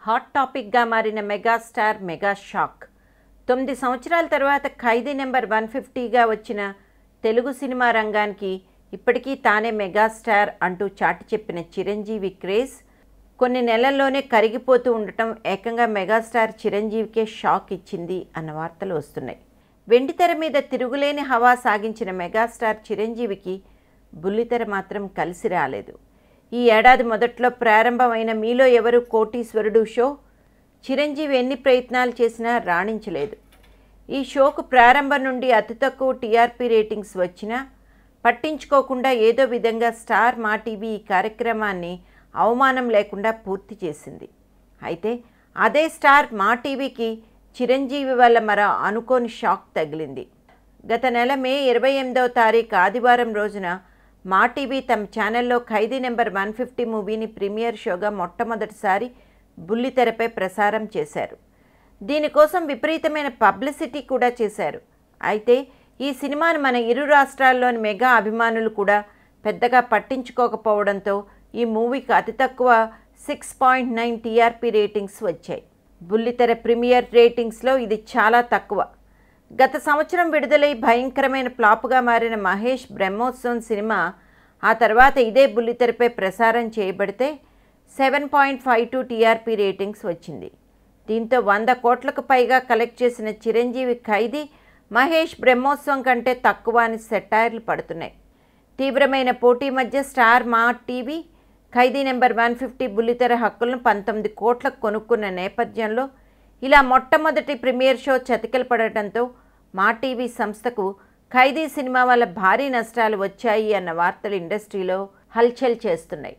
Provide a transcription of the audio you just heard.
Hot టాపిక్గా మారిన megastar mega shock. 9 సంవత్సరాల తర్వాత ఖైదీ నెంబర్ 150గా వచ్చిన తెలుగు సినిమా రంగానికి ఇప్పటికీ తానే మెగాస్టార్ అంటూ చాటి చెప్పిన చిరంజీవి క్రేజ్ కొన్ని నెలల్లోనే కరిగిపోతూ ఉండటం ఏకంగా మెగాస్టార్ చిరంజీవికే షాక్ ఇచ్చింది అన్న వార్తలు వస్తున్నాయి. వెండితెర మీద తిరుగులేని హవా సాగించిన మెగాస్టార్ చిరంజీవికి బుల్లితెర మాత్రం కలిసి రాలేదు. ఈ ఏడాది మొదట్లో ప్రారంభమైన మీలో ఎవరు కోటీశ్వరుడు షో చిరంజీవి ఎన్ని ప్రయత్నాలు చేసినా రాణించలేదు. ఈ షోకు ప్రారంభం నుండి అతి తక్కువ టీఆర్పీ రేటింగ్స్ వచ్చినా పట్టించుకోకుండా ఏదో విధంగా స్టార్ మా టీవీ ఈ కార్యక్రమాన్ని అవమానం లేకుండా పూర్తి చేసింది. అయితే అదే స్టార్ మా టీవీకి చిరంజీవి వల్ల మరో అనుకోని షాక్ తగిలింది. గత నెల మే 28వ తారీఖు ఆదివారం రోజున మా టీవీ తమ ఛానల్లో ఖైదీ నెంబర్ 150 మూవీని ప్రీమియర్ షోగా మొట్టమొదటిసారి బుల్లితెరపై ప్రసారం చేశారు. దీనికోసం విపరీతమైన పబ్లిసిటీ కూడా చేశారు. అయితే ఈ సినిమాను మన ఇరు రాష్ట్రాల్లోని మెగా అభిమానులు కూడా పెద్దగా పట్టించుకోకపోవడంతో ఈ మూవీకి అతి తక్కువ 6.9 టీఆర్పీ రేటింగ్స్ వచ్చాయి. బుల్లితెర ప్రీమియర్ రేటింగ్స్లో ఇది చాలా తక్కువ. గత సంవత్సరం విడుదలై భయంకరమైన ఫ్లాప్గా మారిన మహేష్ బ్రహ్మోత్సవం సినిమా ఆ తర్వాత ఇదే బుల్లితెరపై ప్రసారం చేయబడితే 7.52 టీఆర్పీ రేటింగ్స్ వచ్చింది. దీంతో 100 కోట్లకు పైగా కలెక్ట్ చేసిన చిరంజీవి ఖైదీ మహేష్ బ్రహ్మోత్సవం కంటే తక్కువ అని సెటైర్లు పడుతున్నాయి. తీవ్రమైన పోటీ మధ్య స్టార్ మా టీవీ ఖైదీ నెంబర్ 150 బుల్లితెర హక్కులను 19 కోట్లకు కొనుక్కున్న నేపథ్యంలో ఇలా మొట్టమొదటి ప్రీమియర్ షో చతికిల పడటంతో మా టీవీ సంస్థకు ఖైదీ సినిమా వల్ల భారీ నష్టాలు వచ్చాయి అన్న వార్తలు ఇండస్ట్రీలో హల్చల్ చేస్తున్నాయి.